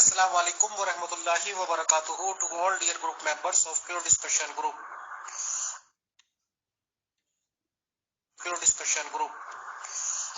Assalamu alaikum wa rahmatullahi wa barakatuhu to all dear group members of Pure Discussion Group.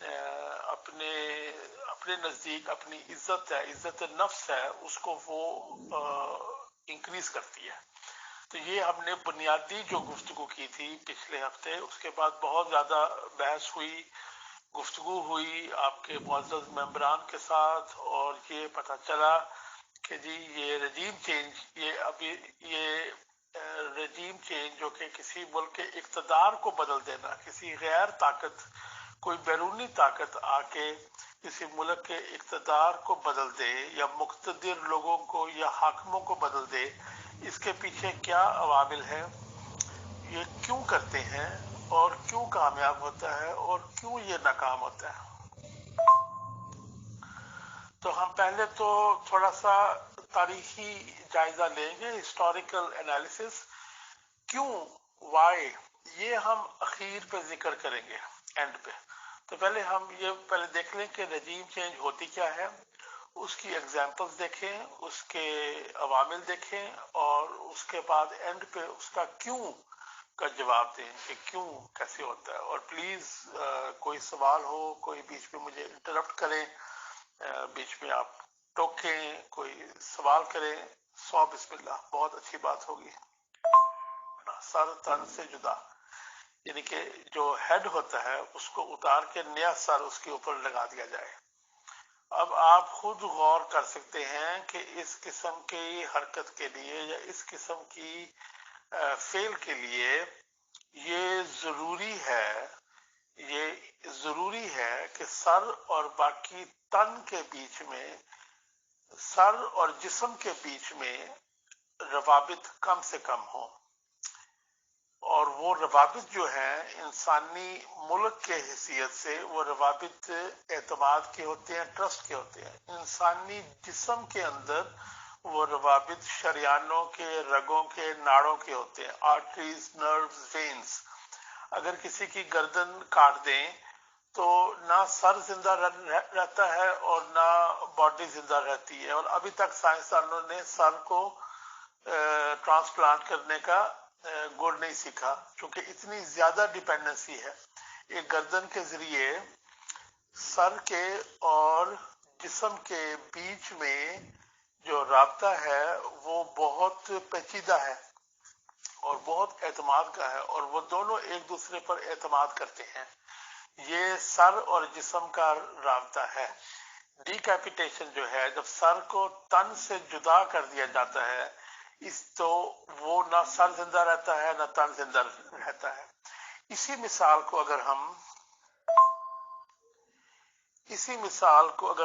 اپنے اپنے نزدیک اپنی عزت ہے، عزت نفس ہے، اس کو وہ انکریز کرتی ہے. تو یہ ہم نے بنیادی جو گفتگو کی تھی پچھلے ہفتے، اس کے بعد بہت زیادہ بحث ہوئی، گفتگو ہوئی آپ کے معزز ممبران کے ساتھ، اور یہ پتہ چلا کہ جی یہ رجیم چینج، یہ رجیم چینج جو کہ کسی ملک کے اقتدار کو بدل دینا، کسی غیر طاقت، کوئی بیرونی طاقت آ کے کسی ملک کے اقتدار کو بدل دے یا مقتدر لوگوں کو یا حاکموں کو بدل دے، اس کے پیچھے کیا عوامل ہیں، یہ کیوں کرتے ہیں اور کیوں کامیاب ہوتا ہے اور کیوں یہ ناکام ہوتا ہے. تو ہم پہلے تو تھوڑا سا تاریخی جائزہ لیں گے، ہسٹوریکل انالیسس، کیوں، وائی، یہ ہم اخیر پہ ذکر کریں گے، اینڈ پہ. تو پہلے ہم یہ پہلے دیکھ لیں کہ رجیم چینج ہوتی کیا ہے، اس کی ایگزامپلز دیکھیں، اس کے عوامل دیکھیں، اور اس کے بعد اینڈ پہ اس کا کیوں کا جواب دیں کہ کیوں کیسے ہوتا ہے. اور پلیز کوئی سوال ہو، کوئی بیچ میں مجھے انٹرپٹ کریں، بیچ میں آپ ٹوکیں، کوئی سوال کریں، بسم اللہ، بہت اچھی بات ہوگی. سر تن سے جدا، یعنی کہ جو ہیڈ ہوتا ہے اس کو اتار کے نیا سر اس کے اوپر لگا دیا جائے. اب آپ خود غور کر سکتے ہیں کہ اس قسم کی حرکت کے لیے یا اس قسم کی فیل کے لیے یہ ضروری ہے کہ سر اور باقی تن کے بیچ میں، سر اور جسم کے بیچ میں روابط کم سے کم ہوں. اور وہ روابط جو ہیں انسانی ملک کے حیثیت سے وہ روابط اعتماد کے ہوتے ہیں، ٹرسٹ کے ہوتے ہیں. انسانی جسم کے اندر وہ روابط شریانوں کے، رگوں کے، ناڑوں کے ہوتے ہیں، آرٹریز، نروز، وینز. اگر کسی کی گردن کاٹ دیں تو نہ سر زندہ رہتا ہے اور نہ باڈی زندہ رہتی ہے. اور ابھی تک سائنسدانوں نے سر کو ٹرانسپلانٹ کرنے کا گڑ نہیں سیکھا، کیونکہ اتنی زیادہ ڈیپینڈنسی ہے. ایک گردن کے ذریعے سر کے اور جسم کے بیچ میں جو رابطہ ہے وہ بہت پیچیدہ ہے اور بہت اعتماد کا ہے، اور وہ دونوں ایک دوسرے پر اعتماد کرتے ہیں. یہ سر اور جسم کا رابطہ ہے. ڈیکیپیٹیشن جو ہے، جب سر کو تن سے جدا کر دیا جاتا ہے، تو وہ نہ سر زندہ رہتا ہے نہ تن زندہ رہتا ہے. اسی مثال کو اگر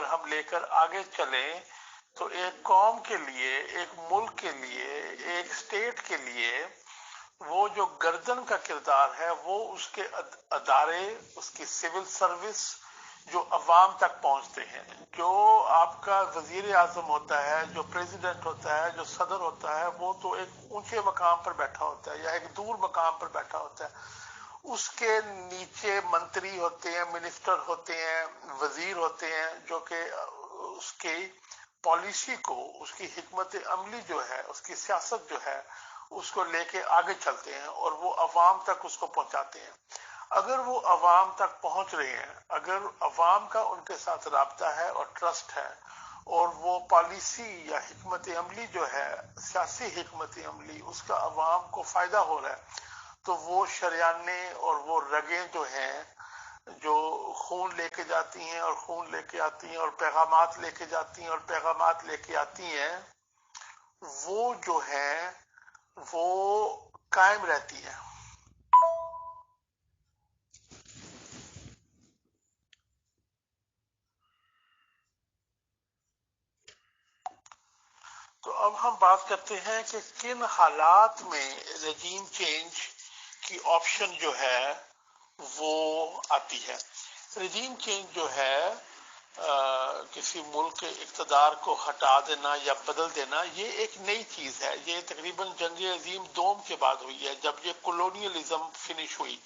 ہم لے کر آگے چلیں تو ایک قوم کے لیے، ایک ملک کے لیے، ایک اسٹیٹ کے لیے وہ جو گردن کا کردار ہے وہ اس کے ادارے، اس کی سول سروس جو عوام تک پہنچتے ہیں. جو آپ کا وزیر اعظم ہوتا ہے، جو پریزیڈنٹ ہوتا ہے، جو صدر ہوتا ہے، وہ تو ایک اونچے مقام پر بیٹھا ہوتا ہے یا ایک دور مقام پر بیٹھا ہوتا ہے. اس کے نیچے منتری ہوتے ہیں، منسٹر ہوتے ہیں، وزیر ہوتے ہیں، جو کہ اس کی پالیسی کو، اس کی حکمت عملی جو ہے، اس کی سیاست جو ہے، اس کو لے کے آگے چلتے ہیں اور وہ عوام تک اس کو پہنچاتے ہیں. اگر وہ عوام تک پہنچ رہے ہیں، اگر عوام کا ان کے ساتھ رابطہ ہے اور ٹرسٹ ہے، اور وہ پالیسی یا حکمت عملی جو ہے، سیاسی حکمت عملی، اس کا عوام کو فائدہ ہو رہا ہے، تو وہ شریانے اور وہ رگیں جو ہیں، جو خون لے کے جاتی ہیں اور خون لے کے آتی ہیں اور پیغامات لے کے جاتی ہیں اور پیغامات لے کے آتی ہیں، وہ جو ہیں وہ قائم رہتی ہیں. تو اب ہم بات کرتے ہیں کہ کن حالات میں رجیم چینج کی آپشن جو ہے وہ آتی ہے. رجیم چینج جو ہے کسی ملک کے اقتدار کو ہٹا دینا یا بدل دینا، یہ ایک نئی چیز ہے. یہ تقریباً جنگ عظیم دوم کے بعد ہوئی ہے، جب یہ کولونیلزم فنش ہوئی.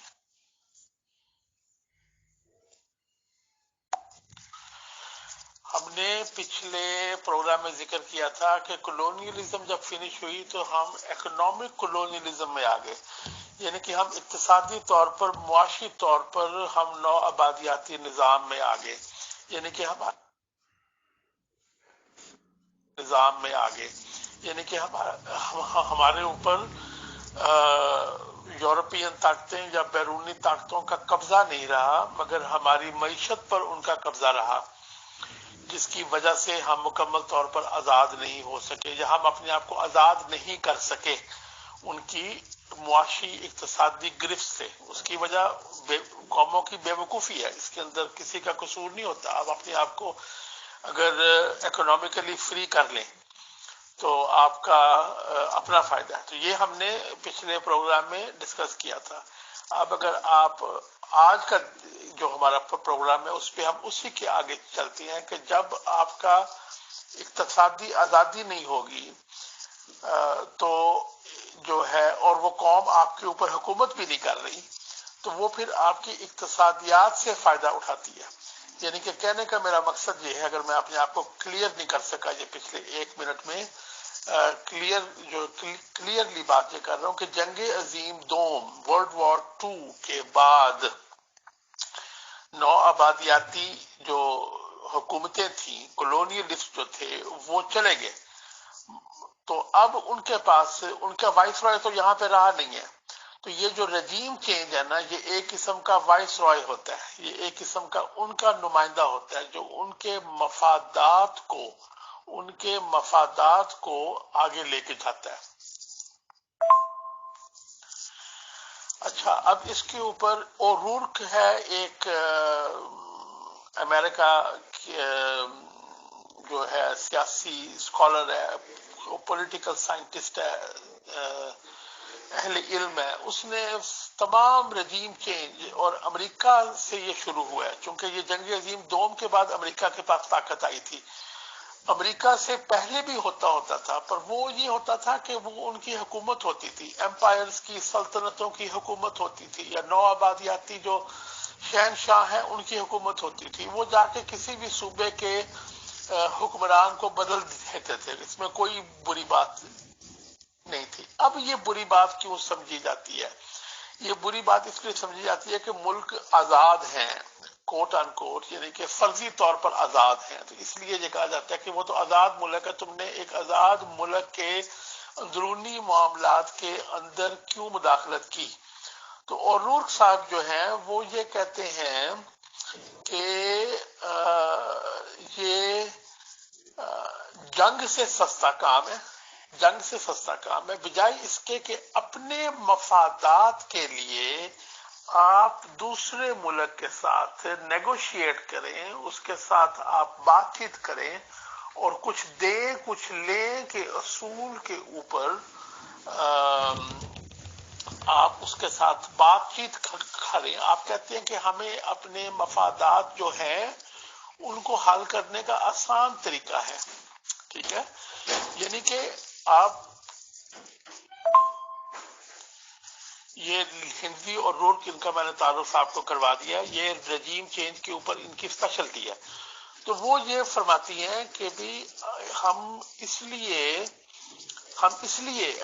ہم نے پچھلے پروگرام میں ذکر کیا تھا کہ کولونیلزم جب فنش ہوئی تو ہم اکنامک کولونیلزم میں آ گئے، یعنی کہ ہم اقتصادی طور پر، معاشی طور پر ہم نو آبادیاتی نظام میں آگے، یعنی کہ یعنی کہ ہمارے اوپر یورپین طاقتیں یا بیرونی طاقتوں کا قبضہ نہیں رہا، مگر ہماری معیشت پر ان کا قبضہ رہا، جس کی وجہ سے ہم مکمل طور پر آزاد نہیں ہو سکے یا ہم اپنے آپ کو آزاد نہیں کر سکے ان کی معاشی اقتصادی گرفت سے۔ اس کی وجہ قوموں کی بے وقوفی ہے، اس کے اندر کسی کا قصور نہیں ہوتا۔ آپ اپنے آپ کو اگر اکنامیکلی فری کر لیں تو آپ کا اپنا فائدہ ہے۔ تو یہ ہم نے پچھلے پروگرام میں ڈسکس کیا تھا۔ اب اگر آپ آج کا جو ہمارا پروگرام ہے اس پہ ہم اسی کے آگے چلتے ہیں کہ جب آپ کا اقتصادی آزادی نہیں ہوگی تو جو ہے، اور وہ قوم آپ کے اوپر حکومت بھی نہیں کر رہی، تو وہ پھر آپ کی اقتصادیات سے فائدہ اٹھاتی ہے۔ یعنی کہ کہنے کا میرا مقصد یہ ہے، اگر میں اپنے آپ کو کلیئر نہیں کر سکا یہ پچھلے 1 منٹ میں، کلیئرلی بات یہ کر رہا ہوں کہ جنگ عظیم دوم ورلڈ وار 2 کے بعد نو آبادیاتی جو حکومتیں تھیں، کولونیلسٹ جو تھے، وہ چلے گئے۔ تو اب ان کے پاس ان کا وائس رائے تو یہاں پہ رہا نہیں ہے۔ تو یہ جو رجیم چینج ہے نا، یہ ایک قسم کا وائس رائے ہوتا ہے، یہ ایک قسم کا ان کا نمائندہ ہوتا ہے جو ان کے مفادات کو آگے لے کے جاتا ہے۔ اچھا، اب اس کے اوپر اورورک ہے، ایک امریکہ جو ہے سیاسی اسکالر ہے، پولیٹیکل سائنٹسٹ ہے، اہل علم ہے، اس نے تمام رجیم چینج، اور امریکہ سے یہ شروع ہوا ہے چونکہ یہ جنگ عظیم دوم کے بعد امریکہ کے پاس طاقت آئی تھی۔ امریکہ سے پہلے بھی ہوتا تھا، پر وہ یہ ہوتا تھا کہ وہ ان کی حکومت ہوتی تھی، امپائرز کی، سلطنتوں کی حکومت ہوتی تھی، یا نو آبادیاتی جو شہنشاہ ہیں ان کی حکومت ہوتی تھی، وہ جا کے کسی بھی صوبے کے حکمران کو بدل دیتے تھے، اس میں کوئی بری بات نہیں تھی۔ اب یہ بری بات کیوں سمجھی جاتی ہے؟ یہ بری بات اس لیے سمجھی جاتی ہے کہ ملک آزاد ہیں، کوٹ ان کوٹ، یعنی کہ فرضی طور پر آزاد ہیں، تو اس لیے یہ کہا جاتا ہے کہ وہ تو آزاد ملک ہے، تم نے ایک آزاد ملک کے اندرونی معاملات کے اندر کیوں مداخلت کی؟ تو اورورک صاحب جو ہیں وہ یہ کہتے ہیں کہ یہ جنگ سے سستا کام ہے، بجائے اس کے کہ اپنے مفادات کے لیے آپ دوسرے ملک کے ساتھ نیگوشیٹ کریں، اس کے ساتھ آپ بات چیت کریں اور کچھ دیں کچھ لیں کے اصول کے اوپر آپ اس کے ساتھ بات چیت کریں۔ آپ کہتے ہیں کہ ہمیں اپنے مفادات جو ہیں ان کو حل کرنے کا آسان طریقہ ہے، ٹھیک ہے؟ یعنی کہ آپ یہ ہندوی اور رورک ان کا میں نے تعارف آپ کو کروا دیا، یہ رجیم چینج کے اوپر ان کی اسپیشلٹی ہے۔ تو وہ یہ فرماتی ہیں کہ بھی ہم اس لیے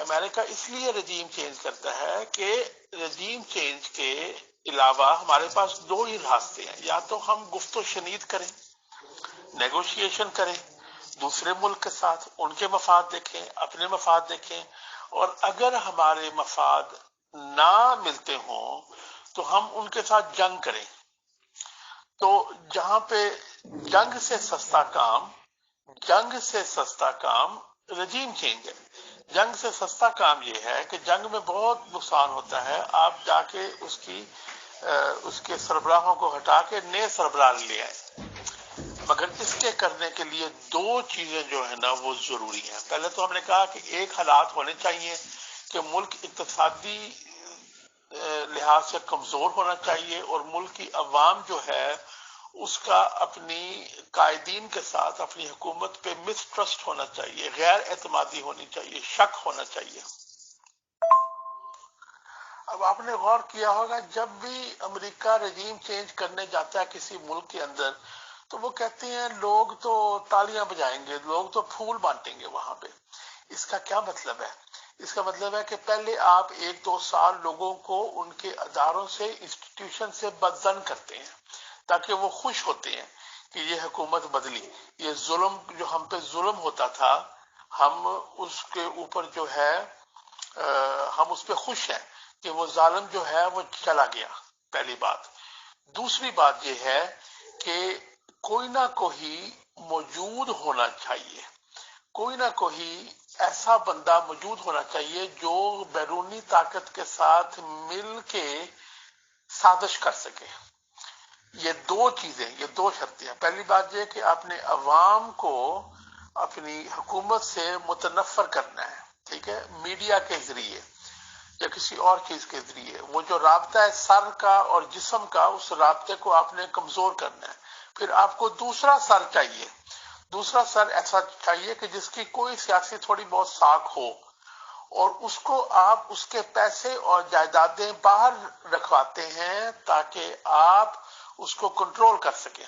امریکہ اس لیے رجیم چینج کرتا ہے کہ رجیم چینج کے علاوہ ہمارے پاس 2 ہی راستے ہیں، یا تو ہم گفت و شنید کریں، نیگوشیشن کریں دوسرے ملک کے ساتھ، ان کے مفاد دیکھیں، اپنے مفاد دیکھیں، اور اگر ہمارے مفاد نہ ملتے ہوں تو ہم ان کے ساتھ جنگ کریں۔ تو جہاں پہ جنگ سے سستا کام رجیم چینج ہے۔ جنگ سے سستا کام یہ ہے کہ جنگ میں بہت نقصان ہوتا ہے، آپ جا کے اس کے سربراہوں کو ہٹا کے نئے سربراہ لے آئیں، مگر اس کے کرنے کے لیے 2 چیزیں جو ہے نا وہ ضروری ہیں۔ پہلے تو ہم نے کہا کہ ایک حالات ہونے چاہیے کہ ملک اقتصادی لحاظ سے کمزور ہونا چاہیے، اور ملک کی عوام جو ہے اس کا اپنی قائدین کے ساتھ اپنی حکومت پہ مسٹرسٹ ہونا چاہیے، غیر اعتمادی ہونی چاہیے، شک ہونا چاہیے۔ اب آپ نے غور کیا ہوگا جب بھی امریکہ رجیم چینج کرنے جاتا ہے کسی ملک کے اندر تو وہ کہتے ہیں لوگ تو تالیاں بجائیں گے، لوگ تو پھول بانٹیں گے وہاں پہ۔ اس کا کیا مطلب ہے؟ اس کا مطلب ہے کہ پہلے آپ 1-2 سال لوگوں کو ان کے اداروں سے انسٹیٹیوشن سے بدزن کرتے ہیں تاکہ وہ خوش ہوتے ہیں کہ یہ حکومت بدلی. یہ ظلم جو ہم پہ ظلم ہوتا تھا ہم اس کے اوپر جو ہے ہم اس پہ خوش ہیں کہ وہ ظالم جو ہے وہ چلا گیا. پہلی بات. دوسری بات یہ ہے کہ کوئی نہ کوئی موجود ہونا چاہیے, کوئی نہ کوئی ایسا بندہ موجود ہونا چاہیے جو بیرونی طاقت کے ساتھ مل کے سازش کر سکے. یہ دو چیزیں, یہ دو شرطیں ہیں. پہلی بات یہ کہ آپ نے عوام کو اپنی حکومت سے متنفر کرنا ہے, ٹھیک ہے, میڈیا کے ذریعے یا کسی اور چیز کے ذریعے. وہ جو رابطہ ہے سر کا اور جسم کا, اس رابطے کو آپ نے کمزور کرنا ہے. پھر آپ کو دوسرا سر چاہیے, دوسرا سر ایسا چاہیے کہ جس کی کوئی سیاسی تھوڑی بہت ساکھ ہو, اور اس کو آپ اس کے پیسے اور جائیدادیں باہر رکھواتے ہیں تاکہ آپ اس کو کنٹرول کر سکیں.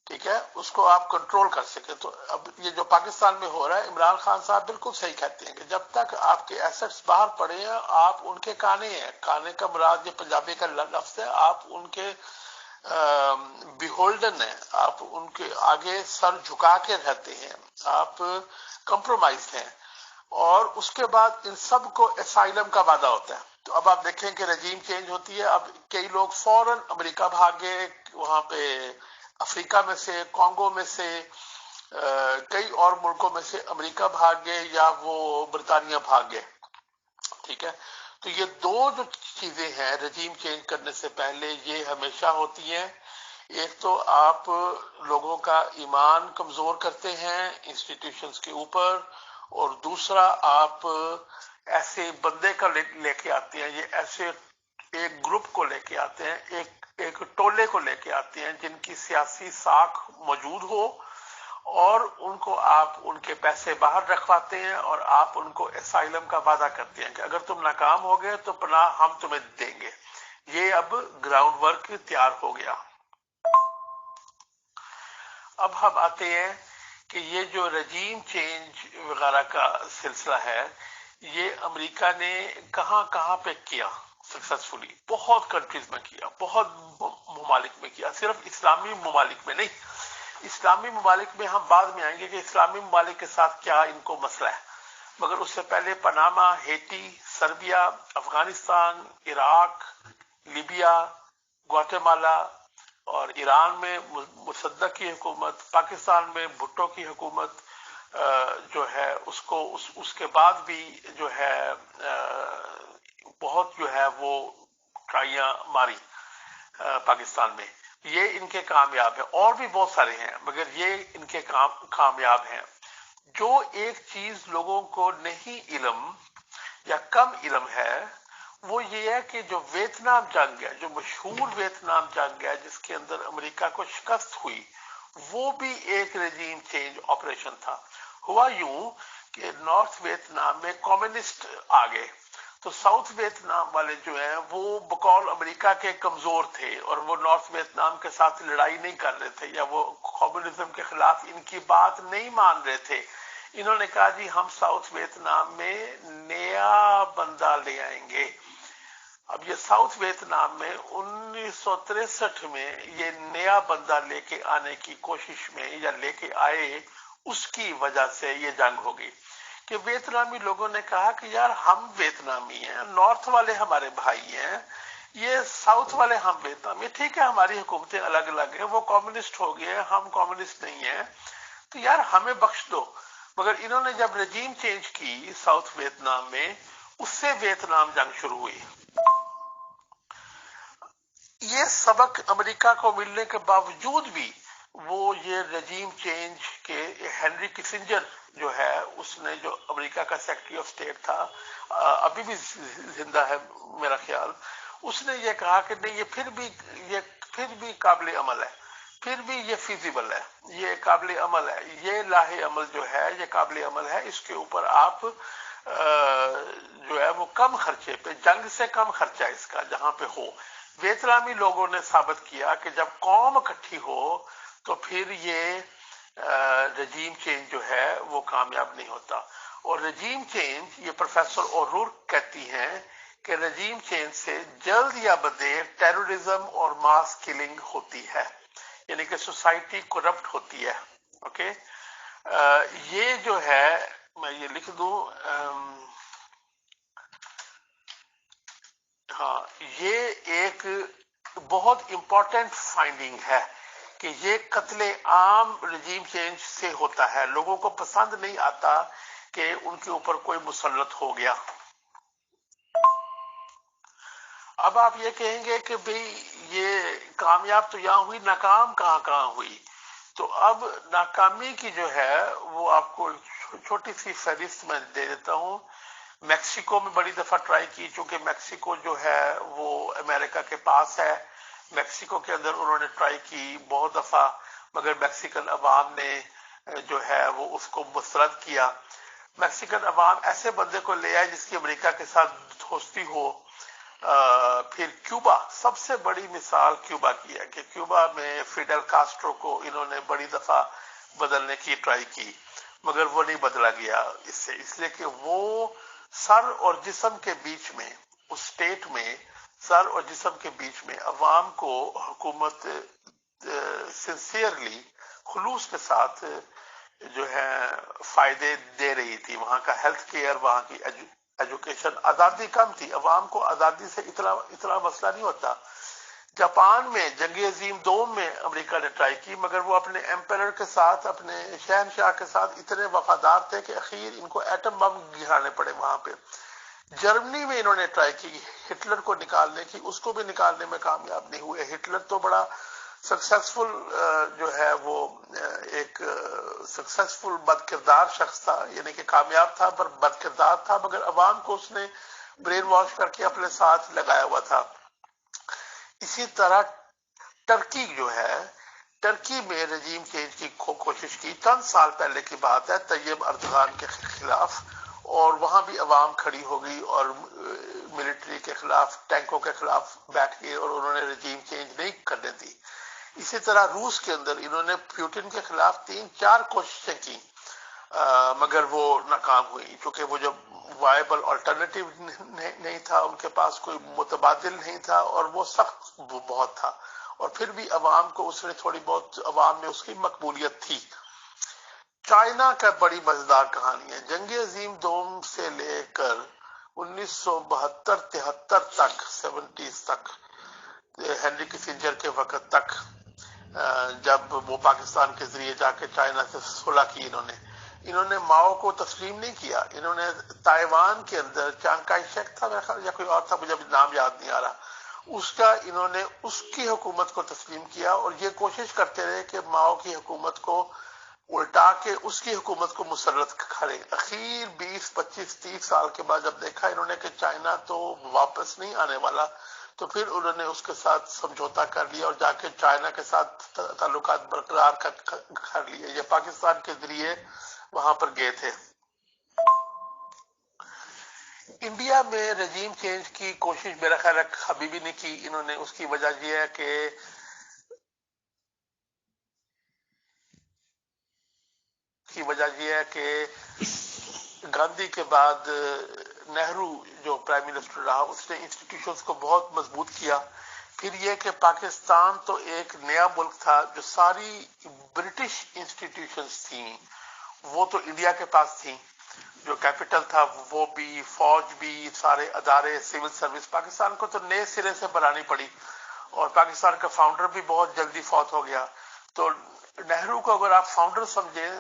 ٹھیک ہے, اس کو آپ کنٹرول کر سکیں. تو اب یہ جو پاکستان میں ہو رہا ہے, عمران خان صاحب بالکل صحیح کہتے ہیں کہ جب تک آپ کے ایسٹس باہر پڑے ہیں آپ ان کے کانے ہیں. کانے کا مراد یہ پنجابی کا لفظ ہے, آپ ان کے بیہولڈن ہیں, آپ ان کے آگے سر جھکا کے رہتے ہیں, آپ کمپرومائز ہیں. اور اس کے بعد ان سب کو اسائلم کا وعدہ ہوتا ہے. تو اب آپ دیکھیں کہ رجیم چینج ہوتی ہے, اب کئی لوگ فوراً امریکہ بھاگے, وہاں پہ افریقہ میں سے, کانگو میں سے, کئی اور ملکوں میں سے امریکہ بھاگ گئے یا وہ برطانیہ بھاگ گئے. ٹھیک ہے, تو یہ دو جو چیزیں ہیں رجیم چینج کرنے سے پہلے یہ ہمیشہ ہوتی ہیں. ایک تو آپ لوگوں کا ایمان کمزور کرتے ہیں انسٹیٹیوشنز کے اوپر, اور دوسرا آپ ایسے بندے کا لے کے آتے ہیں, یہ ایسے ایک گروپ کو لے کے آتے ہیں, ایک ٹولے کو لے کے آتے ہیں جن کی سیاسی ساکھ موجود ہو, اور ان کو آپ ان کے پیسے باہر رکھواتے ہیں اور آپ ان کو اسائلم کا وعدہ کرتے ہیں کہ اگر تم ناکام ہو گئے تو پناہ ہم تمہیں دیں گے. یہ اب گراؤنڈ ورک تیار ہو گیا. اب ہم آتے ہیں کہ یہ جو رجیم چینج وغیرہ کا سلسلہ ہے یہ امریکہ نے کہاں کہاں پہ کیا سکسسفلی. بہت کنٹریز میں کیا, بہت ممالک میں کیا, صرف اسلامی ممالک میں نہیں. اسلامی ممالک میں ہم بعد میں آئیں گے کہ اسلامی ممالک کے ساتھ کیا ان کو مسئلہ ہے, مگر اس سے پہلے Panama, Haiti, Serbia, Afghanistan, Iraq, Libya, Guatemala, اور ایران میں مصدق کی حکومت, پاکستان میں بھٹو کی حکومت جو ہے اس کے بعد بھی جو ہے بہت جو ہے وہ ٹرائیاں ماری پاکستان میں. یہ ان کے کامیاب ہیں, اور بھی بہت سارے ہیں مگر یہ ان کے کامیاب ہیں. جو ایک چیز لوگوں کو نہیں علم یا کم علم ہے وہ یہ ہے کہ جو ویتنام جنگ ہے, جو مشہور ویتنام جنگ ہے جس کے اندر امریکہ کو شکست ہوئی, وہ بھی ایک رجیم چینج آپریشن تھا. ہوا یوں کہ نارتھ ویتنام میں کمیونسٹ آ گئے, تو ساؤتھ ویتنام والے جو ہیں وہ بقول امریکہ کے کمزور تھے اور وہ نارتھ ویتنام کے ساتھ لڑائی نہیں کر رہے تھے یا وہ کمیونزم کے خلاف ان کی بات نہیں مان رہے تھے. انہوں نے کہا جی ہم ساؤتھ ویتنام میں نیا بندہ لے آئیں گے. اب یہ ساؤتھ ویتنام میں 1963 میں یہ نیا بندہ لے کے آنے کی کوشش میں یا لے کے آئے, اس کی وجہ سے یہ جنگ ہو گئی کہ ویتنامی لوگوں نے کہا کہ یار ہم ویتنامی ہیں, نارتھ والے ہمارے بھائی ہیں, یہ ساؤتھ والے ہم ویتنامی, ٹھیک ہے ہماری حکومتیں الگ الگ ہیں, وہ کمیونسٹ ہو گئے ہم کمیونسٹ نہیں ہیں, تو یار ہمیں بخش دو. مگر انہوں نے جب رجیم چینج کی ساؤتھ ویتنام میں, اس سے ویتنام جنگ شروع ہوئی. یہ سبق امریکہ کو ملنے کے باوجود بھی وہ یہ رجیم چینج کے ہینری کسنجر جو ہے, اس نے جو امریکہ کا سیکرٹری آف اسٹیٹ تھا, ابھی بھی زندہ ہے میرا خیال, اس نے یہ کہا کہ نہیں یہ پھر بھی قابل عمل ہے, پھر بھی یہ فیزیبل ہے, یہ قابل عمل ہے, یہ لاہ عمل جو ہے یہ قابل عمل ہے, اس کے اوپر آپ جو ہے وہ کم خرچے پہ, جنگ سے کم خرچہ اس کا جہاں پہ ہو. ویتنامی لوگوں نے ثابت کیا کہ جب قوم اکٹھی ہو تو پھر یہ رجیم چینج جو ہے وہ کامیاب نہیں ہوتا. اور رجیم چینج یہ پروفیسر اورور کہتی ہیں کہ رجیم چینج سے جلد یا بدیر ٹیررزم اور ماس کلنگ ہوتی ہے، یعنی کہ سوسائٹی کرپٹ ہوتی ہے. اوکے یہ جو ہے میں یہ لکھ دوں، ہاں یہ ایک بہت امپورٹنٹ فائنڈنگ ہے کہ یہ قتل عام رجیم چینج سے ہوتا ہے. لوگوں کو پسند نہیں آتا کہ ان کے اوپر کوئی مسلط ہو گیا. اب آپ یہ کہیں گے کہ بھئی یہ کامیاب تو یہاں ہوئی، ناکام کہاں کہاں ہوئی؟ تو اب ناکامی کی جو ہے وہ آپ کو چھوٹی سی فہرست میں دے دیتا ہوں. میکسیکو میں بڑی دفعہ ٹرائی کی، چونکہ میکسیکو جو ہے وہ امریکہ کے پاس ہے. میکسیکو کے اندر انہوں نے ٹرائی کی بہت دفعہ، مگر میکسیکن عوام نے جو ہے وہ اس کو مسترد کیا. میکسیکن عوام ایسے بندے کو لے آئے جس کی امریکہ کے ساتھ دوستی ہو. پھر کیوبا، سب سے بڑی مثال کیوبا کی ہے کہ کیوبا میں فیڈل کاسٹرو کو انہوں نے بڑی دفعہ بدلنے کی ٹرائی کی، مگر وہ نہیں بدلا گیا اس سے، اس لیے کہ وہ سر اور جسم کے بیچ میں، اس اسٹیٹ میں سر اور جسم کے بیچ میں عوام کو حکومت سنسیئرلی، خلوص کے ساتھ جو ہے فائدے دے رہی تھی. وہاں کا ہیلتھ کیئر، وہاں کی ایجوکیشن، آزادی کم تھی. عوام کو آزادی سے اتنا مسئلہ نہیں ہوتا. جاپان میں جنگ عظیم دوم میں امریکہ نے ٹرائی کی، مگر وہ اپنے ایمپرر کے ساتھ، اپنے شہنشاہ کے ساتھ اتنے وفادار تھے کہ اخیر ان کو ایٹم بم گرانے پڑے وہاں پہ. جرمنی میں انہوں نے ٹرائی کی ہٹلر کو نکالنے کی، اس کو بھی نکالنے میں کامیاب نہیں ہوئے. ہٹلر تو بڑا سکسیسفل جو ہے وہ ایک سکسیسفل بد کردار شخص تھا، یعنی کہ کامیاب تھا پر بد کردار تھا، مگر عوام کو اس نے برین واش کر کے اپنے ساتھ لگایا ہوا تھا. اسی طرح ٹرکی جو ہے، ٹرکی میں رجیم چینج کی کوشش کی، چند سال پہلے کی بات ہے، طیب اردغان کے خلاف، اور وہاں بھی عوام کھڑی ہو گئی اور ملٹری کے خلاف، ٹینکوں کے خلاف بیٹھ گئے اور انہوں نے رجیم چینج نہیں کرنے دی. اسی طرح روس کے اندر انہوں نے پیوٹن کے خلاف 3-4 کوششیں کی، مگر وہ ناکام ہوئی، چونکہ وہ جب وائبل آلٹرنیٹو نہیں تھا، ان کے پاس کوئی متبادل نہیں تھا، اور وہ سخت بہت تھا، اور پھر بھی عوام کو اس نے تھوڑی بہت، عوام میں اس کی مقبولیت تھی. چائنا کا بڑی مزیدار کہانی ہے. جنگ عظیم دوم سے لے کر 1972-73 تک، 70s تک، ہنری کسنجر کے وقت تک، جب وہ پاکستان کے ذریعے جا کے چائنا سے صلح کی، انہوں نے ماؤ کو تسلیم نہیں کیا. انہوں نے تائیوان کے اندر چانگ کائی شیک تھا میرا خیال، یا کوئی اور تھا، مجھے نام یاد نہیں آ رہا، انہوں نے اس کی حکومت کو تسلیم کیا، اور یہ کوشش کرتے رہے کہ ماؤ کی حکومت کو الٹا کے اس کی حکومت کو مسرت کرے. اخیر 20-25-30 سال کے بعد جب دیکھا انہوں نے کہ چائنا تو واپس نہیں آنے والا، تو پھر انہوں نے اس کے ساتھ سمجھوتا کر لیا اور جا کے چائنا کے ساتھ تعلقات برقرار کر لیے. یہ پاکستان کے ذریعے وہاں پر گئے تھے. انڈیا میں رجیم چینج کی کوشش میرا خیال ہے کبھی بھی نہیں کی انہوں نے. اس کی وجہ یہ ہے کہ گاندھی کے بعد نہرو جو پرائم منسٹر رہا، اس نے انسٹیٹیوشنز کو بہت مضبوط کیا. پھر یہ کہ پاکستان تو ایک نیا ملک تھا، جو ساری برٹش انسٹیٹیوشنز تھیں وہ تو انڈیا کے پاس تھیں، جو کیپٹل تھا وہ بھی، فوج بھی، سارے ادارے، سول سروس پاکستان کو تو نئے سرے سے بنانی پڑی، اور پاکستان کا فاؤنڈر بھی بہت جلدی فوت ہو گیا. تو نہرو کو اگر آپ فاؤنڈر سمجھیں،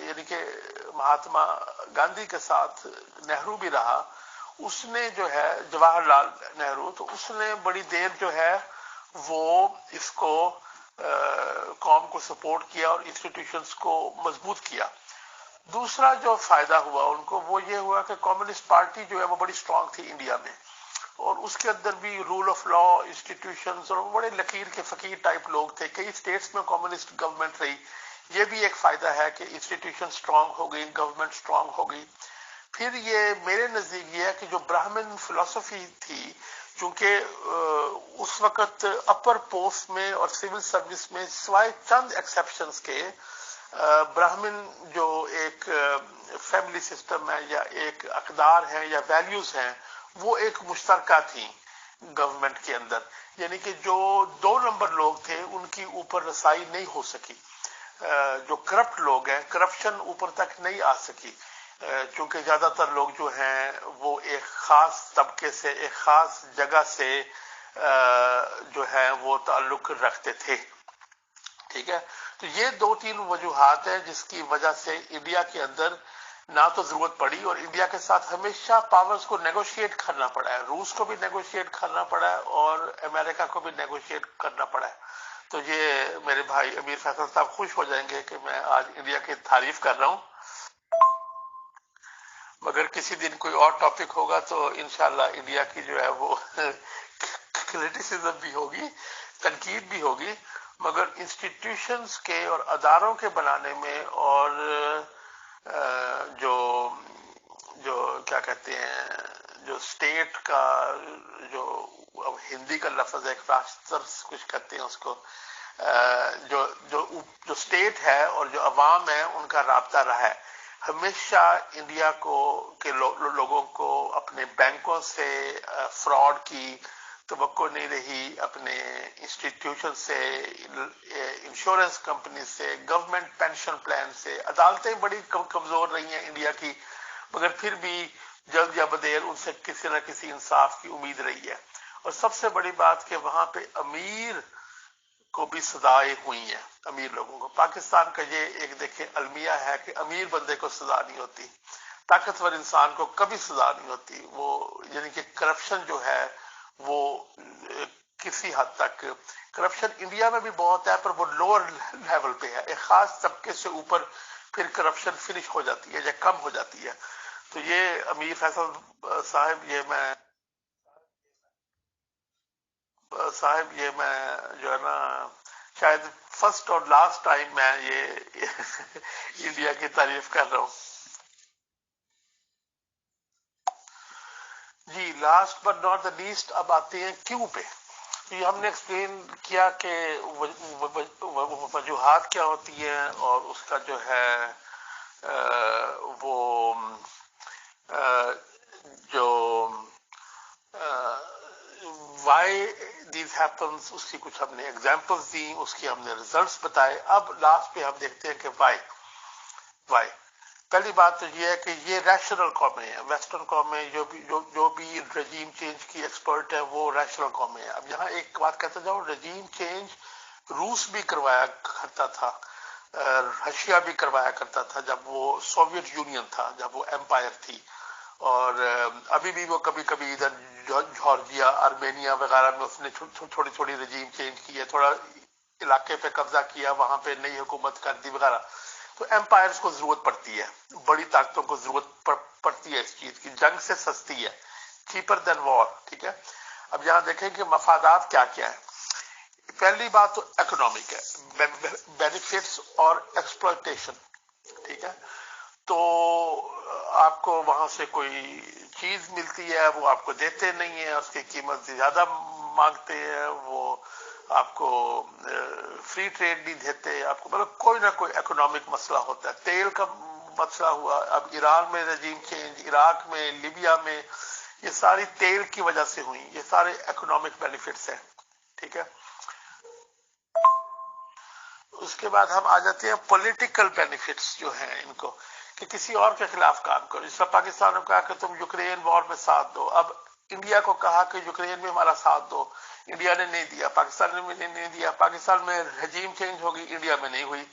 یعنی کہ مہاتما گاندھی کے ساتھ نہرو بھی رہا، اس نے جو ہے جواہر لال نہرو، تو اس نے بڑی دیر جو ہے وہ اس کو قوم کو سپورٹ کیا اور انسٹیٹیوشنز کو مضبوط کیا. دوسرا جو فائدہ ہوا ان کو وہ یہ ہوا کہ کمیونسٹ پارٹی جو ہے وہ بڑی سٹرانگ تھی انڈیا میں، اور اس کے اندر بھی رول آف لا، انسٹیٹیوشنز، اور بڑے لکیر کے فقیر ٹائپ لوگ تھے. کئی اسٹیٹس میں کمیونسٹ گورنمنٹ رہی. یہ بھی ایک فائدہ ہے کہ انسٹیٹیوشن سٹرانگ ہو گئی، گورنمنٹ سٹرانگ ہو گئی. پھر یہ میرے نزدیک یہ ہے کہ جو براہمن فلسفی تھی، چونکہ اس وقت اپر پوسٹ میں اور سول سروس میں سوائے چند ایکسیپشنز کے براہمن جو ایک فیملی سسٹم ہے یا ایک اقدار ہے یا ویلیوز ہیں وہ ایک مشترکہ تھی گورنمنٹ کے اندر، یعنی کہ جو 2 نمبر لوگ تھے ان کی اوپر رسائی نہیں ہو سکی، جو کرپٹ لوگ ہیں کرپشن اوپر تک نہیں آ سکی، چونکہ زیادہ تر لوگ جو ہیں وہ ایک خاص طبقے سے ایک خاص جگہ سے جو ہے وہ تعلق رکھتے تھے، ٹھیک ہے۔ تو یہ 2-3 وجوہات ہیں جس کی وجہ سے انڈیا کے اندر نہ تو ضرورت پڑی، اور انڈیا کے ساتھ ہمیشہ پاورز کو نیگوشیٹ کرنا پڑا ہے، روس کو بھی نیگوشیٹ کرنا پڑا ہے اور امریکہ کو بھی نیگوشیٹ کرنا پڑا ہے۔ تو یہ میرے بھائی امیر فیصل صاحب خوش ہو جائیں گے کہ میں آج انڈیا کی تعریف کر رہا ہوں، مگر کسی دن کوئی اور ٹاپک ہوگا تو انشاءاللہ انڈیا کی جو ہے وہ کرٹیسزم بھی ہوگی، تنقید بھی ہوگی، مگر انسٹیٹیوشنز کے اور اداروں کے بنانے میں اور جو کیا کہتے ہیں جو اسٹیٹ کا جو اب ہندی کا لفظ ہے ایک راشٹر کچھ کہتے ہیں اس کو، جو اسٹیٹ ہے اور جو عوام ہے ان کا رابطہ رہا ہے ہمیشہ انڈیا کے لوگوں کو اپنے بینکوں سے فراڈ کی توقع نہیں رہی، اپنے انسٹیٹیوشن سے، انشورنس کمپنی سے، گورنمنٹ پینشن پلان سے، عدالتیں بڑی کمزور رہی ہیں انڈیا کی، مگر پھر بھی جلد یا بدیر ان سے کسی نہ کسی انصاف کی امید رہی ہے۔ اور سب سے بڑی بات کہ وہاں پہ امیر کو بھی سزائیں ہوئی ہیں، امیر لوگوں کو۔ پاکستان کا یہ ایک دیکھیں المیہ ہے کہ امیر بندے کو سزا نہیں ہوتی، طاقتور انسان کو کبھی سزا نہیں ہوتی، وہ یعنی کہ کرپشن جو ہے وہ کسی حد تک، کرپشن انڈیا میں بھی بہت ہے پر وہ لوور لیول پہ ہے، ایک خاص طبقے سے اوپر پھر کرپشن فنش ہو جاتی ہے یا کم ہو جاتی ہے۔ تو یہ امیر فیصل صاحب یہ میں جو ہے نا شاید فرسٹ اور لاسٹ ٹائم میں یہ انڈیا کی تعریف کر رہا ہوں۔ جی last but not the least اب آتے ہیں کیوں پہ۔ یہ ہم نے ایکسپلین کیا کہ وجوہات کیا ہوتی ہیں اور اس کا جو ہے وہ جو وائی دیز ہیپنس اس کی کچھ ہم نے ایگزامپلس دی، اس کی ہم نے ریزلٹس بتائے۔ اب لاسٹ پہ ہم دیکھتے ہیں کہ وائی۔ پہلی بات تو یہ ہے کہ یہ ریشنل قومیں ہیں، ویسٹرن قومیں جو بھی رجیم چینج کی ایکسپرٹ ہے وہ ریشنل قومیں ہیں۔ اب یہاں ایک بات کہتا جاؤ، رجیم چینج روس بھی کروایا کرتا تھا، رشیا بھی کروایا کرتا تھا جب وہ سوویت یونین تھا، جب وہ ایمپائر تھی، اور ابھی بھی وہ کبھی کبھی ادھر جارجیا آرمینیا وغیرہ میں اس نے تھوڑی تھوڑی رجیم چینج کی ہے، تھوڑا علاقے پہ قبضہ کیا، وہاں پہ نئی حکومت کر دی وغیرہ۔ تو ایمپائرز کو ضرورت پڑتی ہے، بڑی طاقتوں کو ضرورت پڑتی ہے اس چیز کی، جنگ سے سستی ہے، چیپر دین وار، ٹھیک ہے۔ اب یہاں دیکھیں کہ مفادات کیا کیا ہے۔ پہلی بات تو اکنامک ہے، بینیفٹس اور ایکسپلوٹیشن، ٹھیک ہے۔ تو آپ کو وہاں سے کوئی چیز ملتی ہے وہ آپ کو دیتے نہیں ہیں، اس کی قیمت زیادہ مانگتے ہیں، وہ آپ کو فری ٹریڈ نہیں دیتے، آپ کو مطلب کوئی نہ کوئی اکنامک مسئلہ ہوتا ہے۔ تیل کا مسئلہ ہوا، اب ایران میں رجیم چینج، عراق میں، لیبیا میں، یہ ساری تیل کی وجہ سے ہوئی، یہ سارے اکنامک بینیفٹس ہیں، ٹھیک ہے۔ اس کے بعد ہم آ جاتے ہیں پولیٹیکل بینیفٹس جو ہیں ان کو، کہ کسی اور کے خلاف کام کرو۔ جس طرح پاکستان نے کہا کہ تم یوکرین وار میں ساتھ دو، اب انڈیا کو کہا کہ یوکرین میں ہمارا ساتھ دو، انڈیا نے نہیں دیا، پاکستان نے نہیں دیا، پاکستان میں رجیم چینج ہوگی، انڈیا میں نہیں ہوئی،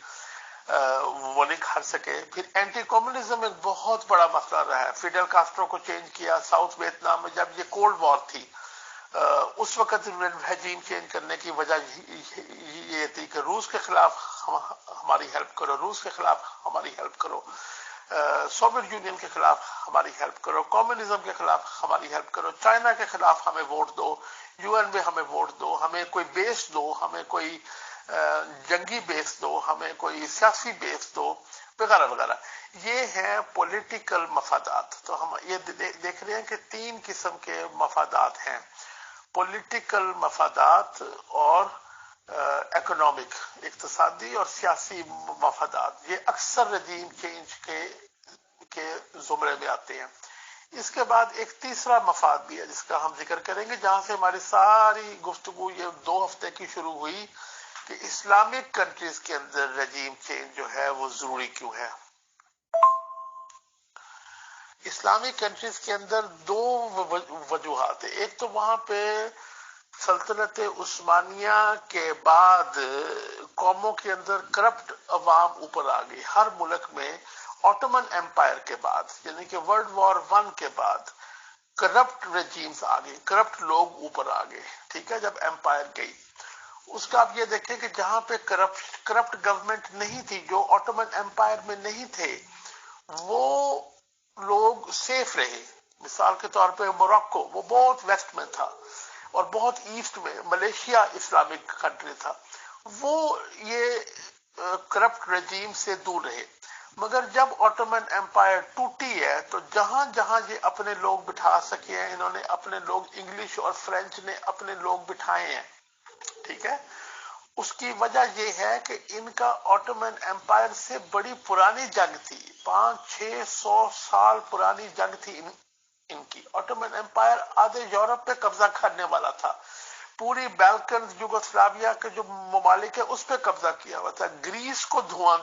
وہ نہیں کر سکے۔ پھر اینٹی کمیونزم ایک بہت بڑا مسئلہ رہا ہے، فیڈل کاسٹرو کو چینج کیا ساؤتھ ویتنام میں جب یہ کولڈ وار تھی، اس وقت رجیم چینج کرنے کی وجہ یہ تھی کہ روس کے خلاف ہماری ہیلپ کرو، روس کے خلاف ہماری ہیلپ کرو، سوویت یونین کے خلاف ہماری ہیلپ کرو، کمیونزم کے خلاف ہماری ہیلپ کرو، چائنا کے خلاف ہمیں ووٹ دو، یو این میں ہمیں ووٹ دو، ہمیں کوئی بیس دو، ہمیں کوئی جنگی بیس دو، ہمیں کوئی سیاسی بیس دو، وغیرہ وغیرہ۔ یہ ہیں پولیٹیکل مفادات۔ تو ہم یہ دیکھ رہے ہیں کہ 3 قسم کے مفادات ہیں، پولیٹیکل مفادات اور اکنامک، اقتصادی اور سیاسی مفادات، یہ اکثر رجیم چینج کے زمرے میں آتے ہیں۔ اس کے بعد ایک تیسرا مفاد بھی ہے جس کا ہم ذکر کریں گے، جہاں سے ہماری ساری گفتگو یہ 2 ہفتے کی شروع ہوئی، کہ اسلامک کنٹریز کے اندر رجیم چینج جو ہے وہ ضروری کیوں ہے۔ اسلامک کنٹریز کے اندر 2 وجوہات ہیں۔ ایک تو وہاں پہ سلطنت عثمانیہ کے بعد قوموں کے اندر کرپٹ عوام اوپر آ گئی۔ ہر ملک میں آٹومن ایمپائر کے بعد، یعنی کہ ورلڈ وار 1 کے بعد کرپٹ رجیمز آ گئے، کرپٹ لوگ اوپر آ گئے، ٹھیک ہے، جب ایمپائر گئی۔ اس کا آپ یہ دیکھیں کہ جہاں پہ کرپٹ گورنمنٹ نہیں تھی، جو آٹومن ایمپائر میں نہیں تھے، وہ لوگ سیف رہے۔ مثال کے طور پہ موراکو، وہ بہت ویسٹ میں تھا، اور بہت ایسٹ میں ملیشیا اسلامک کنٹری تھا، وہ یہ کرپٹ رجیم سے دور رہے۔ مگر جب آٹومن ایمپائر ٹوٹی ہے تو جہاں جہاں یہ اپنے لوگ بٹھا سکے ہیں، انہوں نے اپنے لوگ، انگلش اور فرینچ نے اپنے لوگ بٹھائے ہیں، ٹھیک ہے۔ اس کی وجہ یہ ہے کہ ان کا آٹومن ایمپائر سے بڑی پرانی جنگ تھی، 500-600 سال پرانی جنگ تھی ان کی۔ آٹومن ایمپائر آدھے یورپ پہ قبضہ کرنے والا تھا، پوری بیلکنز یوگوسلاویا کے جو ممالک ہے اس پہ قبضہ کیا ہوا تھا، گریس کو دھواں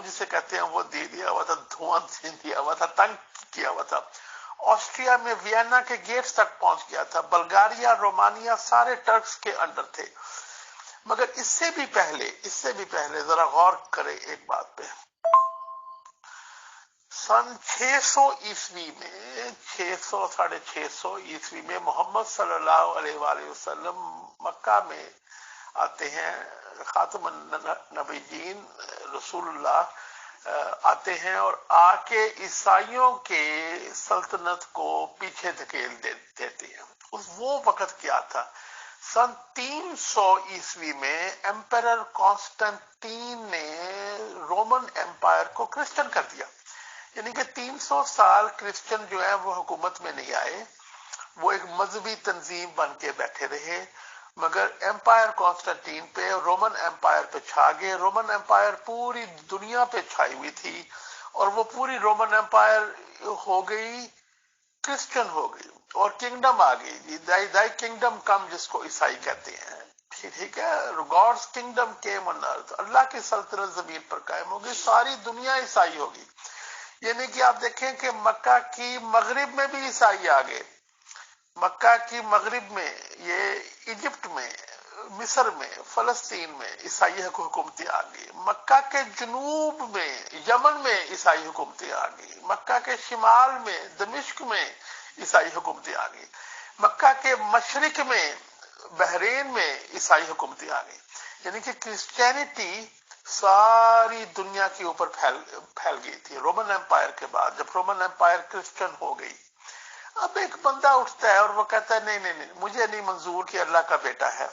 جسے کہتے ہیں وہ دے دیا ہوا تھا، دھواں دیا ہوا تھا، تنگ کیا ہوا تھا۔ آسٹریا میں وینا کے گیٹس تک پہنچ گیا تھا، بلغاریہ، رومانیہ سارے ٹرکس کے انڈر تھے۔ مگر اس سے بھی پہلے ذرا غور کریں ایک بات پہ۔ سن 600 عیسوی میں، 600-650 عیسوی میں محمد صلی اللہ علیہ وآلہ وسلم مکہ میں آتے ہیں، خاتم النبیین رسول اللہ آتے ہیں، اور آ کے عیسائیوں کے سلطنت کو پیچھے دھکیل دیتے ہیں۔ وہ وقت کیا تھا؟ سن 300 عیسوی میں ایمپرر کانسٹنٹین نے رومن ایمپائر کو کرسچن کر دیا، یعنی کہ 300 سال کرسچن جو ہے وہ حکومت میں نہیں آئے، وہ ایک مذہبی تنظیم بن کے بیٹھے رہے، مگر ایمپائر کانسٹنٹین پہ، رومن ایمپائر پہ چھا گئے۔ رومن ایمپائر پوری دنیا پہ چھائی ہوئی تھی، اور وہ پوری رومن ایمپائر ہو گئی، کرسچن ہو گئی، اور کنگڈم آ گئی، دائی کنگڈم کم، جس کو عیسائی کہتے ہیں، ٹھیک ہے، گاڈز کنگڈم کیم آن ارتھ، اللہ کی سلطنت زمین پر قائم ہوگی، ساری دنیا عیسائی ہوگی۔ یعنی کہ آپ دیکھیں کہ مکہ کی مغرب میں بھی عیسائی آ گئے، مکہ کی مغرب میں، یہ ایجپٹ میں، مصر میں، فلسطین میں عیسائی حکومتیں آ گئی، مکہ کے جنوب میں، یمن میں عیسائی حکومتیں آ گئی، مکہ کے شمال میں، دمشق میں عیسائی حکومتیں آ گئی، مکہ کے مشرق میں، بحرین میں عیسائی حکومتیں آ گئی۔ یعنی کہ کرسچینٹی ساری دنیا کے اوپر پھیل گئی تھی رومن ایمپائر کے بعد۔ جب رومن ایمپائر کرسچن ہو گئی، اب ایک بندہ اٹھتا ہے اور وہ کہتا ہے نہیں، مجھے نہیں منظور کہ اللہ کا بیٹا ہے،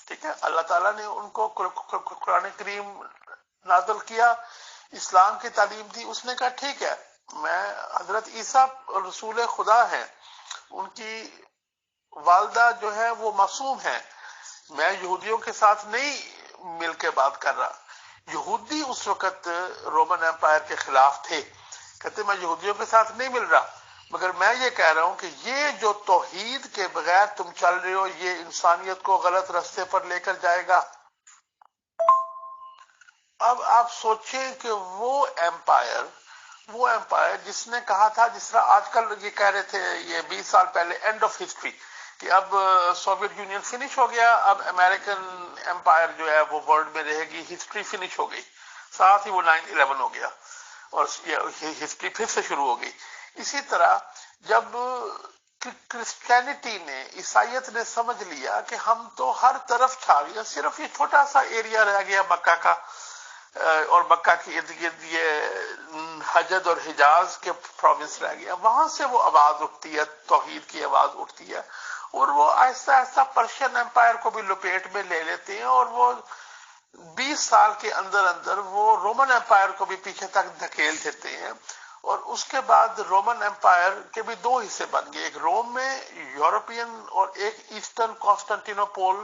ٹھیک ہے۔ اللہ تعالیٰ نے ان کو قرآن کریم نازل کیا، اسلام کی تعلیم دی، اس نے کہا ٹھیک ہے، میں، حضرت عیسیٰ رسول خدا ہیں، ان کی والدہ جو ہے وہ معصوم ہے، میں یہودیوں کے ساتھ نہیں مل کے بات کر رہا۔ یہودی اس وقت رومن ایمپائر کے خلاف تھے، کہتے میں یہودیوں کے ساتھ نہیں مل رہا، مگر میں یہ کہہ رہا ہوں کہ یہ جو توحید کے بغیر تم چل رہے ہو، یہ انسانیت کو غلط راستے پر لے کر جائے گا۔ اب آپ سوچیں کہ وہ ایمپائر جس نے کہا تھا، جس طرح آج کل یہ کہہ رہے تھے یہ 20 سال پہلے، اینڈ آف ہسٹری، کہ اب سوویت یونین فنش ہو گیا، اب امریکن ایمپائر جو ہے وہ ورلڈ میں رہے گی، ہسٹری فنش ہو گئی، ساتھ ہی وہ 9/11 ہو گیا اور ہسٹری پھر سے شروع ہو گئی۔ اسی طرح جب کرسچینٹی نے، عیسائیت نے سمجھ لیا کہ ہم تو ہر طرف چھا گیا، صرف یہ چھوٹا سا ایریا رہ گیا مکہ کا، اور مکہ کے ارد گرد یہ حجد اور حجاز کے پروونس رہ گیا، وہاں سے وہ آواز اٹھتی ہے، توحید کی آواز اٹھتی ہے، اور وہ آہستہ آہستہ پرشین ایمپائر کو بھی لپیٹ میں لے لیتے ہیں، اور وہ 20 سال کے اندر وہ رومن ایمپائر کو بھی پیچھے تک دھکیل دیتے ہیں۔ اور اس کے بعد رومن ایمپائر کے بھی 2 حصے بن گئے، ایک روم میں یورپین اور ایک ایسٹرن کانسٹنٹینوپول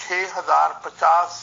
6050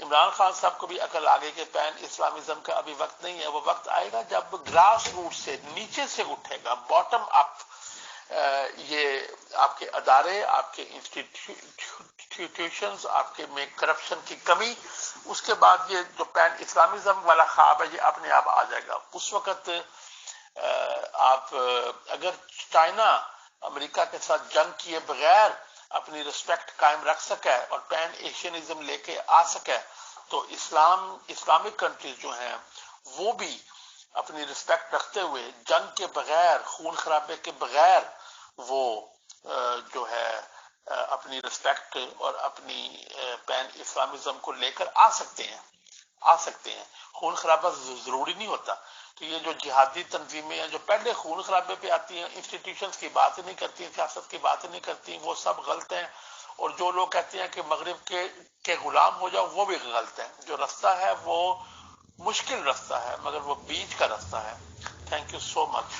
عمران خان صاحب کو بھی عقل آ گئی کہ پین اسلامزم کا ابھی وقت نہیں ہے، وہ وقت آئے گا جب گراس روٹ سے، نیچے سے اٹھے گا، باٹم اپ یہ آپ کے ادارے، آپ کے انسٹیٹیوشنز، آپ کے میں کرپشن کی کمی، اس کے بعد یہ جو پین اسلامزم والا خواب ہے یہ اپنے آپ آ جائے گا۔ اس وقت آپ اگر چائنا امریکہ کے ساتھ جنگ کیے بغیر اپنی رسپیکٹ قائم رکھ سکے اور پین ایشینزم لے کے آ سکے تو اسلامک کنٹریز جو ہیں وہ بھی اپنی رسپیکٹ رکھتے ہوئے جنگ کے بغیر، خون خرابے کے بغیر وہ جو ہے اپنی رسپیکٹ اور اپنی پین اسلامزم کو لے کر آ سکتے ہیں۔ خون خرابہ ضروری نہیں ہوتا۔ تو یہ جو جہادی تنظیمیں ہیں جو پہلے خون خرابے پہ آتی ہیں، انسٹیٹیوشنز کی بات نہیں کرتی ہیں، سیاست کی بات نہیں کرتی، وہ سب غلط ہیں۔ اور جو لوگ کہتے ہیں کہ مغرب کے غلام ہو جاؤ، وہ بھی غلط ہیں۔ جو رستہ ہے وہ مشکل رستہ ہے مگر وہ بیچ کا رستہ ہے۔ تھینک یو سو مچ۔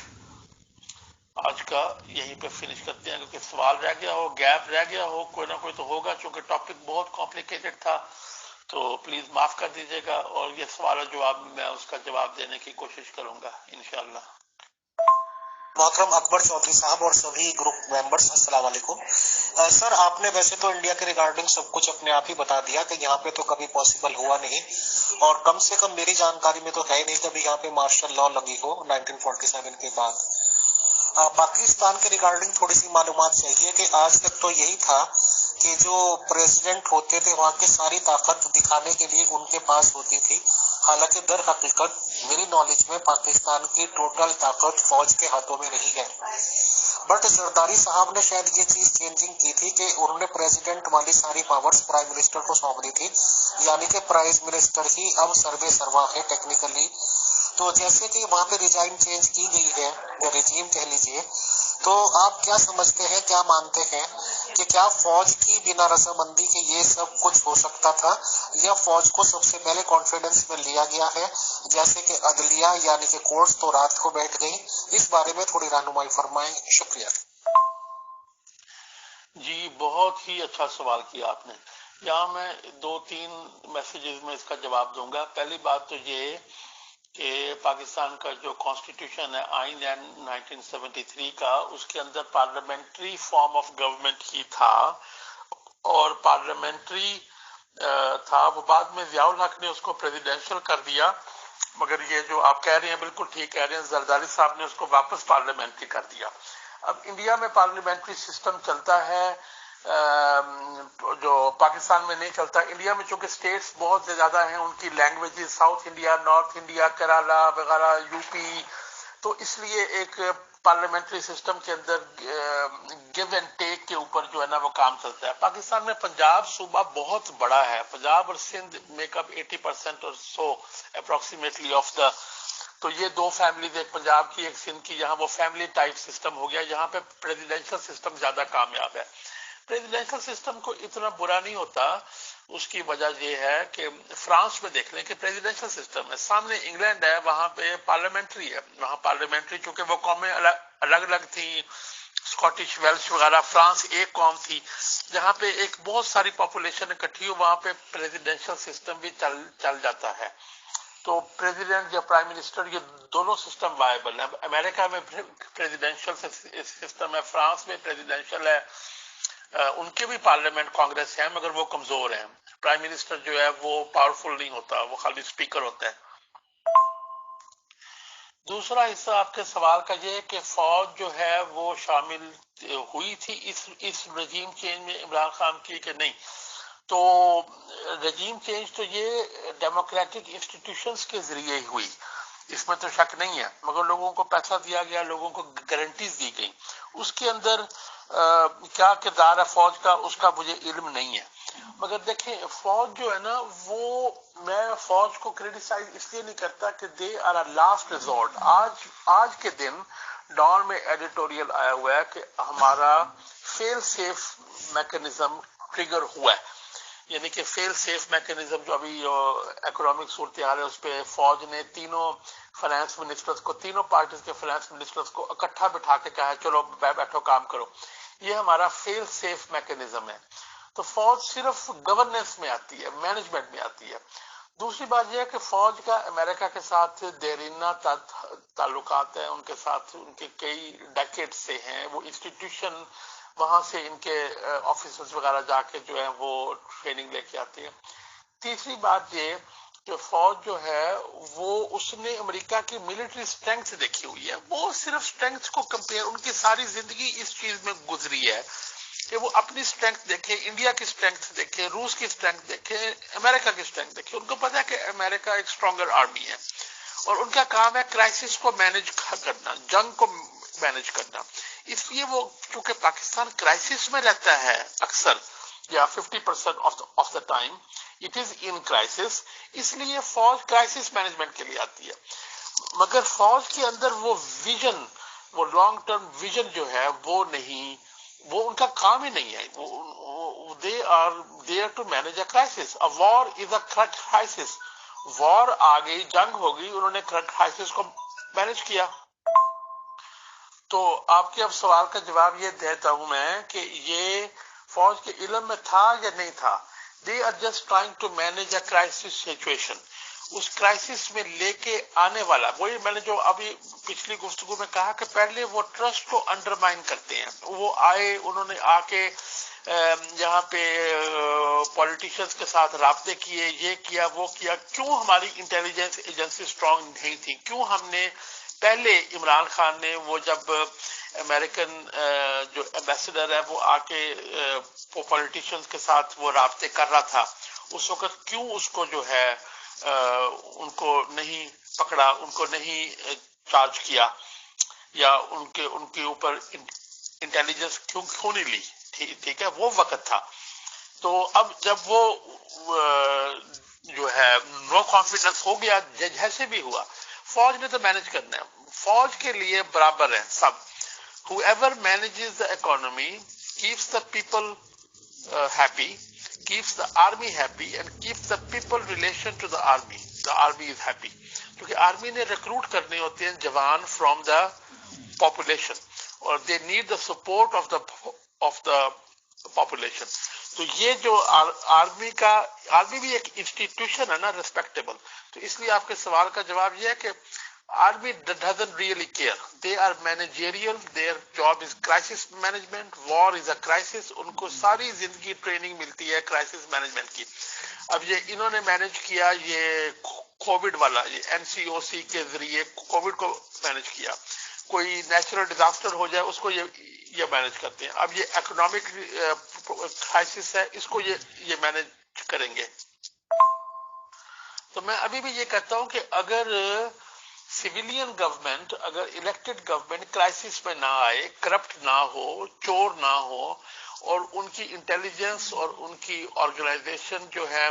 آج کا یہیں پہ فنش کرتے ہیں، کیونکہ سوال رہ گیا ہو، گیپ رہ گیا ہو، کوئی نہ کوئی تو ہوگا، چونکہ ٹاپک بہت کمپلیکیٹڈ تھا تو پلیز معاف کر دیجیے گا، اور یہ سوال و جواب میں اس کا جواب دینے کی کوشش کروں گا انشاءاللہ۔ محترم اکبر چودھری صاحب اور سبھی گروپ ممبرز، السلام علیکم۔ سر، آپ نے ویسے تو انڈیا کے ریگارڈنگ سب کچھ اپنے آپ ہی بتا دیا کہ یہاں پہ تو کبھی پاسبل ہوا نہیں، اور کم سے کم میری جانکاری میں تو ہے نہیں کبھی یہاں پہ مارشل لا لگی ہو 1947 کے بعد۔ پاکستان کے ریگارڈنگ تھوڑی سی معلومات چاہیے کہ آج تک تو یہی تھا کہ جو پریزیڈنٹ ہوتے تھے وہاں کی ساری طاقت دکھانے کے لیے ان کے پاس ہوتی تھی، حالانکہ در حقیقت میری نالج میں پاکستان کی ٹوٹل طاقت فوج کے ہاتھوں میں رہی ہے۔ بٹ زرداری صاحب نے شاید یہ چیز چینجنگ کی تھی کہ انہوں نے پریزیڈنٹ والی ساری پاورز پرائم منسٹر کو سونپ دی تھی، یعنی کہ پرائم منسٹر ہی اب سروے سروا ہے ٹیکنیکلی۔ تو جیسے کہ وہاں پہ ریجائم چینج کی گئی ہے، یا رجیم کہہ لیجیے، تو آپ کیا سمجھتے ہیں، کیا مانتے ہیں کہ کیا فوج کی بنا رضامندی کے یہ سب کچھ ہو سکتا تھا، یا فوج کو سب سے پہلے کانفیڈنس میں لیا گیا ہے، جیسے کہ عدلیہ یعنی کہ کورٹس تو رات کو بیٹھ گئی؟ اس بارے میں تھوڑی رہنمائی فرمائیں، شکریہ۔ جی، بہت ہی اچھا سوال کیا آپ نے۔ یہاں میں 2-3 میسیجز میں اس کا جواب دوں گا۔ پہلی بات تو یہ کہ پاکستان کا جو کانسٹیٹیوشن ہے، آئین ہے 1973 کا، اس کے اندر پارلیمنٹری فارم آف گورنمنٹ ہی تھا، اور پارلیمنٹری تھا وہ بعد میں ضیاء الحق نے اس کو پریزیڈینشل کر دیا، مگر یہ جو آپ کہہ رہے ہیں بالکل ٹھیک کہہ رہے ہیں، زرداری صاحب نے اس کو واپس پارلیمنٹری کر دیا۔ اب انڈیا میں پارلیمنٹری سسٹم چلتا ہے، جو پاکستان میں نہیں چلتا۔ انڈیا میں چونکہ سٹیٹس بہت زیادہ ہیں، ان کی languages, south India, north India, Kerala وغیرہ، یو پی، تو اس لیے ایک پارلیمنٹری سسٹم کے اندر گیو اینڈ ٹیک کے اوپر جو ہے نا وہ کام چلتا ہے۔ پاکستان میں پنجاب صوبہ بہت بڑا ہے، پنجاب اور سندھ میک اپ 80% اور سو اپروکسیمیٹلی آف دا، تو یہ 2 فیملیز، ایک پنجاب کی ایک سندھ کی، یہاں وہ فیملی ٹائپ سسٹم ہو گیا، یہاں پہ پریزیڈینشل سسٹم زیادہ کامیاب ہے۔ پریزیڈینشل سسٹم کو اتنا برا نہیں ہوتا، اس کی وجہ یہ ہے کہ فرانس میں دیکھ لیں کہ پریزیڈینشل سسٹم ہے، سامنے انگلینڈ ہے، وہاں پہ پارلیمنٹری ہے، وہاں پارلیمنٹری چونکہ وہ قومیں الگ الگ تھیں، اسکاٹش، ویلش وغیرہ، فرانس ایک قوم تھی، جہاں پہ ایک بہت ساری پاپولیشن اکٹھی ہو، وہاں پہ پریزیڈینشل سسٹم بھی چل جاتا ہے۔ تو پریزیڈنٹ یا پرائم منسٹر یہ دونوں سسٹم وائبل ہیں۔ امریکہ میں پریزیڈینشل سسٹم ہے، فرانس میں پریزیڈینشل ہے، ان کے بھی پارلیمنٹ کانگریس ہیں مگر وہ کمزور ہیں، پرائم منسٹر جو ہے وہ پاورفل نہیں ہوتا، وہ خالی اسپیکر ہوتا ہے۔ دوسرا حصہ آپ کے سوال کا یہ ہے کہ فوج جو ہے وہ شامل ہوئی تھی اس رجیم چینج میں عمران خان کی کہ نہیں، تو رجیم چینج تو یہ ڈیموکریٹک انسٹیٹیوشنز کے ذریعے ہی ہوئی، اس میں تو شک نہیں ہے، مگر لوگوں کو پیسہ دیا گیا، لوگوں کو گارنٹیز دی گئی، اس کے اندر کیا کردار ہے فوج کا اس کا مجھے علم نہیں ہے، مگر دیکھیں فوج جو ہے نا وہ، میں فوج کو کریٹیسائز اس لیے نہیں کرتا کہ they are a last resort. آج کے دن ڈان میں ایڈیٹوریل آیا ہوا ہے کہ ہمارا فیل سیف میکنزم ٹریگر ہوا ہے، یعنی کہ فیل سیف میکنزم جو ابھی اکنامک صورتحال ہے اس پہ فوج نے تینوں فائنانس منسٹرز کو، تینوں پارٹیز کے فائنانس منسٹرز کو اکٹھا بٹھا کے کہا ہے چلو بیٹھو کام کرو، یہ ہمارا فیل سیف میکنزم ہے۔ تو فوج صرف گورننس میں آتی ہے، مینجمنٹ میں آتی ہے. دوسری بات یہ ہے کہ فوج کا امریکہ کے ساتھ دیرینہ تعلقات ہیں، ان کے ساتھ ان کے کئی ڈیکیڈ سے ہیں، وہ انسٹیٹیوشن وہاں سے ان کے آفیسرز وغیرہ جا کے جو ہیں وہ ٹریننگ لے کے آتے ہیں. تیسری بات یہ کہ فوج جو ہے وہ اس نے امریکہ کی ملٹری اسٹرینگتھ دیکھی ہوئی ہے، وہ صرف اسٹرینگتھ کو کمپیئر، ان کی ساری زندگی اس چیز میں گزری ہے کہ وہ اپنی اسٹرینگتھ دیکھے، انڈیا کی اسٹرینگتھ دیکھے، روس کی اسٹرینگتھ دیکھے، امریکہ کی اسٹرینگتھ دیکھے. ان کو پتا ہے کہ امریکہ ایک اسٹرانگر آرمی ہے اور ان کا کام ہے کرائسس کو مینج کرنا، جنگ کو مینج کرنا. اس لیے وہ چونکہ پاکستان کرائسس میں رہتا ہے اکثر، یا 50% of the time it is in crisis, اس لیے فوج کرائسس مینجمنٹ کے لیے آتی ہے. مگر فوج کے اندر وہ ویژن، وہ لانگ ٹرم ویژن جو ہے وہ نہیں، وہ ان کا کام ہی نہیں ہے. They are there to manage a crisis. A war is a crisis. War آ گئی، جنگ ہو گئی، انہوں نے کرائسس کو مینج کیا. تو آپ کے اب سوال کا جواب یہ دیتا ہوں میں کہ یہ فوج کے علم میں تھا یا نہیں تھا. They are just trying to manage a crisis situation. اس کرائسس میں لے کے آنے والا، وہی میں نے جو ابھی پچھلی گفتگو میں کہا کہ پہلے وہ ٹرسٹ کو انڈرمائن کرتے ہیں. وہ آئے، انہوں نے آ کے یہاں پہ پولیٹیشینز کے ساتھ رابطے کیے، یہ کیا وہ کیا. کیوں ہماری انٹیلیجنس ایجنسی اسٹرانگ نہیں تھی؟ کیوں ہم نے پہلے عمران خان نے وہ جب امریکن جو ایمبیسڈر ہے وہ آ کے پولیٹیشینز کے ساتھ وہ رابطے کر رہا تھا، اس وقت کیوں اس کو جو ہے ان کو نہیں پکڑا، ان کو نہیں چارج کیا، یا ان کے اوپر انٹیلیجنس کیوں نہیں لی؟ ٹھیک ہے، وہ وقت تھا. تو اب جب وہ جو ہے نو کانفیڈنس ہو گیا، جیسے بھی ہوا، فوج نے تو مینج کرنا ہے. فوج کے لیے برابر ہے سب. whoever manages the economy keeps the people happy, keeps the army happy and keeps the people relation to the army. The army is happy. کیونکہ آرمی نے ریکروٹ کرنے ہوتے ہیں جوان فرام دا پاپولیشن، اور they need the support of the population. تو یہ جو آرمی بھی ایک انسٹیٹیوشن ہے نا، ریسپیکٹیبل. تو اس لیے آپ کے سوال کا جواب یہ ہے کہ Army doesn't really care. They are managerial. Their job is crisis management. War is a crisis. ان کو ساری زندگی ٹریننگ ملتی ہے کرائسس مینجمنٹ کی. اب یہ انہوں نے مینج کیا یہ کووڈ والا، یہ NCOC کے ذریعے کووڈ کو مینج کیا. کوئی نیچرل ڈیزاسٹر ہو جائے اس کو یہ مینج کرتے ہیں. اب یہ اکنامک کرائسس ہے، اس کو یہ مینج کریں گے. تو میں ابھی بھی یہ کہتا ہوں کہ اگر سویلین گورنمنٹ، اگر الیکٹڈ گورنمنٹ کرائسس میں نہ آئے، کرپٹ نہ ہو، چور نہ ہو، اور ان کی انٹیلیجنس اور ان کی آرگنائزیشن جو ہے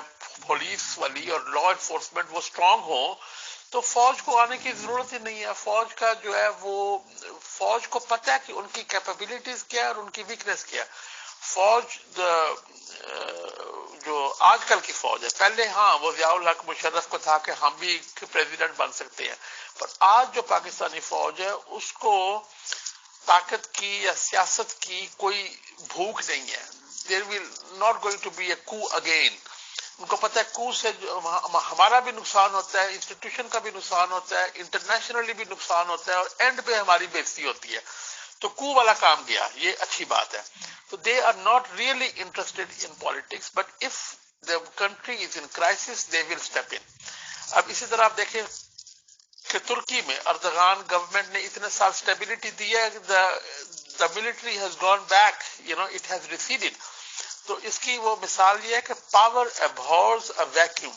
پولیس والی اور لا انفورسمنٹ وہ اسٹرانگ ہو، تو فوج کو آنے کی ضرورت ہی نہیں ہے. فوج کا جو ہے وہ فوج کو پتہ ہے کہ ان کی کیپیبلٹیز کیا ہے اور ان کی ویکنیس کیا ہے. فوج جو آج کل کی فوج ہے، پہلے ہاں وہ ضیاء الحق مشرف کو تھا کہ ہم بھی پریزیڈنٹ بن سکتے ہیں، پر آج جو پاکستانی فوج ہے اس کو طاقت کی یا سیاست کی کوئی بھوک نہیں ہے. There will not going to be a coup again. ان کو پتہ ہے کو سے ہمارا بھی نقصان ہوتا ہے، انسٹیٹیوشن کا بھی نقصان ہوتا ہے، انٹرنیشنلی بھی نقصان ہوتا ہے، اور اینڈ پہ ہماری بےعزتی ہوتی ہے. تو کو والا کام گیا، یہ اچھی بات ہے. تو they are not really interested in politics, but if the country is in crisis they will step in. اب اسی طرح آپ دیکھیں کہ ترکی میں اردغان گورنمنٹ نے اتنے سال سٹیبلٹی دی ہے، the military has gone back, it has receded. تو اس کی وہ مثال یہ ہے کہ power abhors a vacuum.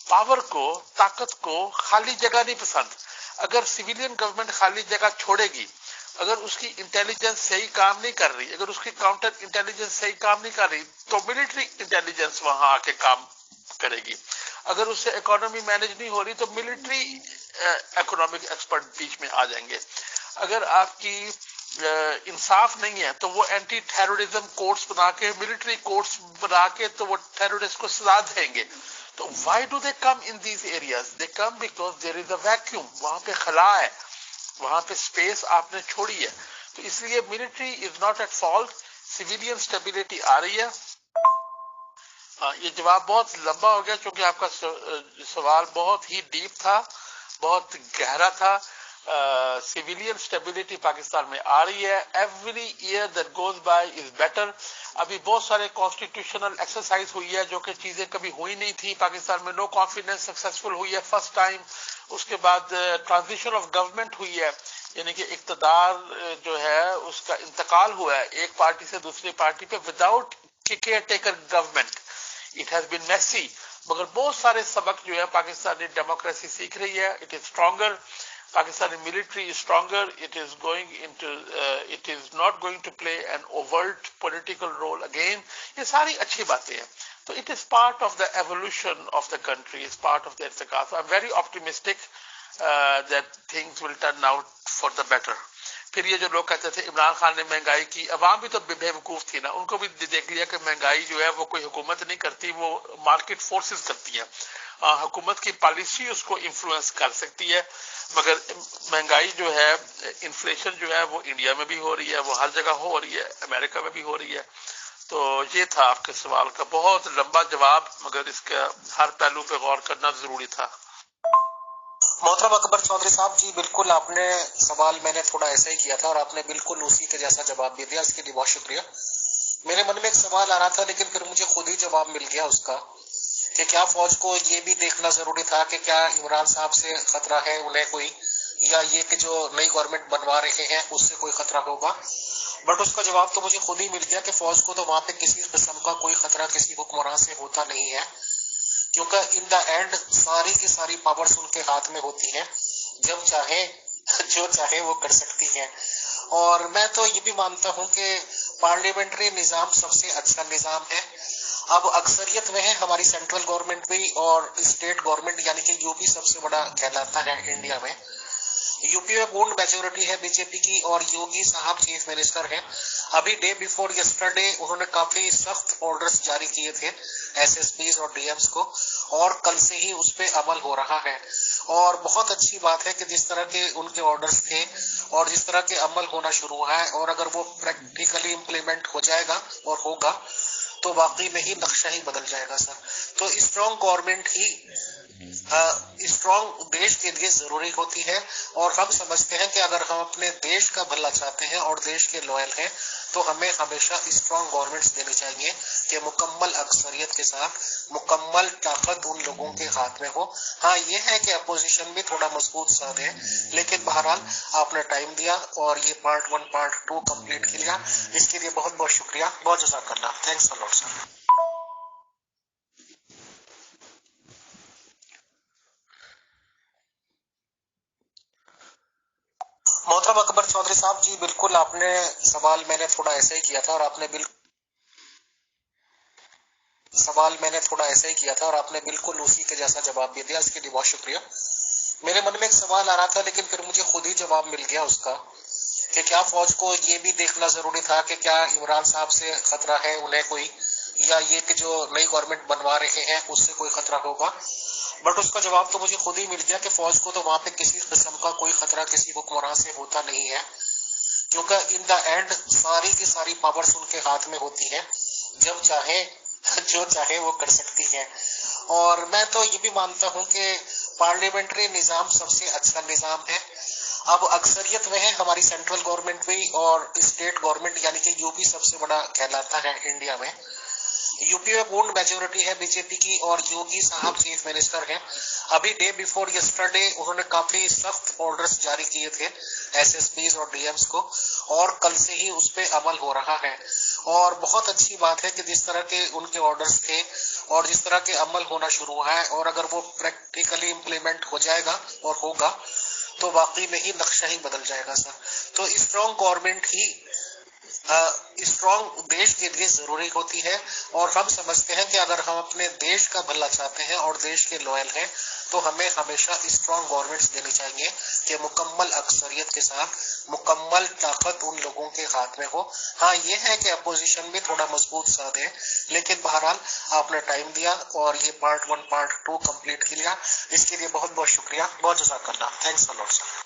Power کو، طاقت کو خالی جگہ نہیں پسند. اگر سویلین گورنمنٹ خالی جگہ چھوڑے گی، اگر اس کی انٹیلیجنس صحیح کام نہیں کر رہی، اگر اس کی کاؤنٹر انٹیلیجنس صحیح کام نہیں کر رہی، تو ملٹری انٹیلیجنس وہاں آ کے کام کرے گی. اگر اس سے اکانومی مینج نہیں ہو رہی تو ملٹری اکنامک ایکسپرٹ بیچ میں آ جائیں گے. اگر آپ کی انصاف نہیں ہے تو وہ اینٹی ٹیرورزم کورٹس بنا کے، ملٹری کورٹس بنا کے، تو وہ ٹیرورسٹ کو سزا دیں گے. تو why do they come in these areas? They come because there is a vacuum. وہاں پہ خلا ہے، وہاں پہ سپیس آپ نے چھوڑی ہے. تو اس لیے military is not at fault. Civilian stability آ رہی ہے، یہ جواب بہت لمبا ہو گیا چونکہ آپ کا سوال بہت ہی ڈیپ تھا، بہت گہرا تھا. سویلین اسٹیبلٹی پاکستان میں آ رہی ہے. Every year that goes by is better. ابھی بہت سارے کانسٹیٹیوشنل ایکسرسائز ہوئی ہے جو کہ چیزیں کبھی ہوئی نہیں تھی پاکستان میں. نو کانفیڈنس سکسیسفل ہوئی ہے فرسٹ ٹائم. اس کے بعد ٹرانزیشن آف گورنمنٹ ہوئی ہے، یعنی کہ اقتدار جو ہے اس کا انتقال ہوا ہے ایک پارٹی سے دوسری پارٹی پہ without caretaker government. It has been messy, مگر بہت سارے سبق جو ہے پاکستانی ڈیموکریسی سیکھ رہی ہے. It is stronger. Pakistani military is stronger. It is not going to play an overt political role again. یہ ساری اچھی باتیں ہیں. تو it is part of the evolution of the country. It's part of the ارتقاء. So I'm very optimistic that things will turn out for the better. پھر یہ جو لوگ کہتے تھے عمران خان نے مہنگائی کی، عوام بھی تو بے وقوف تھی نا، ان کو بھی دیکھ لیا کہ مہنگائی جو ہے وہ کوئی حکومت نہیں کرتی، وہ مارکیٹ فورسز کرتی ہیں. حکومت کی پالیسی اس کو انفلوئنس کر سکتی ہے، مگر مہنگائی جو ہے، انفلیشن جو ہے وہ انڈیا میں بھی ہو رہی ہے، وہ ہر جگہ ہو رہی ہے، امریکہ میں بھی ہو رہی ہے. تو یہ تھا آپ کے سوال کا بہت لمبا جواب، مگر اس کا ہر پہلو پہ غور کرنا ضروری تھا. محترم اکبر چودھری صاحب جی بالکل، آپ نے سوال میں نے تھوڑا ایسا ہی کیا تھا اور آپ نے بالکل اسی کے جیسا جواب بھی دیا، اس کے لیے بہت شکریہ. میرے من میں ایک سوال آ رہا تھا لیکن پھر مجھے خود ہی جواب مل گیا اس کا کہ کیا فوج کو یہ بھی دیکھنا ضروری تھا کہ کیا عمران صاحب سے خطرہ ہے انہیں کوئی، یا یہ کہ جو نئی گورنمنٹ بنوا رہے ہیں اس سے کوئی خطرہ ہوگا. بٹ اس کا جواب تو مجھے خود ہی مل گیا کہ فوج کو تو وہاں پہ کسی قسم کا کوئی خطرہ کسی حکمران سے ہوتا نہیں ہے، کیونکہ ان دا اینڈ ساری کی ساری پاورز ان کے ہاتھ میں ہوتی ہیں، جب چاہے جو چاہے وہ کر سکتی ہیں. اور میں تو یہ بھی مانتا ہوں کہ پارلیمنٹری نظام سب سے اچھا نظام ہے. اب اکثریت میں ہے ہماری سینٹرل گورنمنٹ بھی، اور اسٹیٹ گورنمنٹ یعنی کہ یو پی سب سے بڑا کہلاتا ہے انڈیا میں. یو پی میں پورن میجورٹی ہے بی جے پی کی، اور یوگی صاحب چیف منسٹر ہیں. ابھی ڈے بیفور یسٹرڈے انہوں نے کافی سخت آرڈرز جاری کیے تھے ایس ایس پیز اور ڈی ایمز کو، اور کل سے ہی اس پہ عمل ہو رہا ہے. اور بہت اچھی بات ہے کہ جس طرح کے ان کے آرڈرز تھے اور جس طرح کے عمل ہونا شروع ہے، اور اگر وہ پریکٹیکلی امپلیمنٹ ہو جائے گا اور ہوگا تو واقعی میں ہی نقشہ ہی بدل جائے گا سر. تو اسٹرانگ گورنمنٹ ہی اسٹرانگ دیش کے لیے ضروری ہوتی ہے، اور ہم سمجھتے ہیں کہ اگر ہم اپنے دیش کا بھلا چاہتے ہیں اور دیش کے لوئل ہیں تو ہمیں ہمیشہ اسٹرانگ گورنمنٹس دینی چاہیے کہ مکمل اکثریت کے ساتھ مکمل طاقت ان لوگوں کے ہاتھ میں ہو. ہاں یہ ہے کہ اپوزیشن بھی تھوڑا مضبوط ساتھ ہے، لیکن بہرحال آپ نے ٹائم دیا اور یہ پارٹ 1 پارٹ 2 کمپلیٹ کیا، اس کے لیے بہت بہت شکریہ. بہت جزاک اللہ. تھینکس الاٹ سر. محترم اکبر چودھری صاحب جی بالکل، آپ نے سوال میں نے تھوڑا ایسا ہی کیا تھا اور آپ نے بالکل اسی کے جیسا جواب بھی دیا، اس کے لیے بہت شکریہ. میرے من میں ایک سوال آ رہا تھا لیکن پھر مجھے خود ہی جواب مل گیا اس کا کہ کیا فوج کو یہ بھی دیکھنا ضروری تھا کہ کیا عمران صاحب سے خطرہ ہے انہیں کوئی، یا یہ کہ جو نئی گورنمنٹ بنوا رہے ہیں اس سے کوئی خطرہ ہوگا. بٹ اس کا جواب تو مجھے خود ہی مل گیا کہ فوج کو تو وہاں پہ کسی قسم کا کوئی خطرہ کسی حکمران سے ہوتا نہیں ہے، کیونکہ ان دا اینڈ ساری کی ساری پاورز ان کے ہاتھ میں ہوتی ہیں، جب چاہے جو چاہے وہ کر سکتی ہیں. اور میں تو یہ بھی مانتا ہوں کہ پارلیمنٹری نظام سب سے اچھا نظام ہے. اب اکثریت میں ہے ہماری سینٹرل گورنمنٹ بھی، اور اسٹیٹ گورنمنٹ یعنی کہ یو پی سب سے بڑا کہلاتا ہے انڈیا میں. یو پی میں پورن میجورٹی ہے بی جے پی کی، اور یوگی صاحب چیف منسٹر ہیں. ابھی ڈے بیفور یسٹرڈے انہوں نے کافی سخت آرڈرز جاری کیے تھے ایس ایس پیز اور ڈی ایمز کو، اور کل سے ہی اس پہ عمل ہو رہا ہے. اور بہت اچھی بات ہے کہ جس طرح کے ان کے آرڈرز تھے اور جس طرح کے عمل ہونا شروع ہے، اور اگر وہ پریکٹیکلی امپلیمنٹ ہو جائے گا اور ہوگا تو واقعی میں ہی نقشہ ہی بدل جائے گا سر. تو اسٹرانگ گورنمنٹ ہی اسٹرانگ دیش کے لیے ضروری ہوتی ہے، اور ہم سمجھتے ہیں کہ اگر ہم اپنے دیش کا بھلا چاہتے ہیں اور دیش کے لوئل ہیں تو ہمیں ہمیشہ اسٹرانگ گورنمنٹس دینی چاہیے کہ مکمل اکثریت کے ساتھ مکمل طاقت ان لوگوں کے ہاتھ میں ہو. ہاں یہ ہے کہ اپوزیشن بھی تھوڑا مضبوط ساتھ ہے، لیکن بہرحال آپ نے ٹائم دیا اور یہ پارٹ 1 پارٹ 2 کمپلیٹ کیا، اس کے لیے بہت بہت شکریہ. بہت جزاک اللہ. تھینکس الاٹ سر.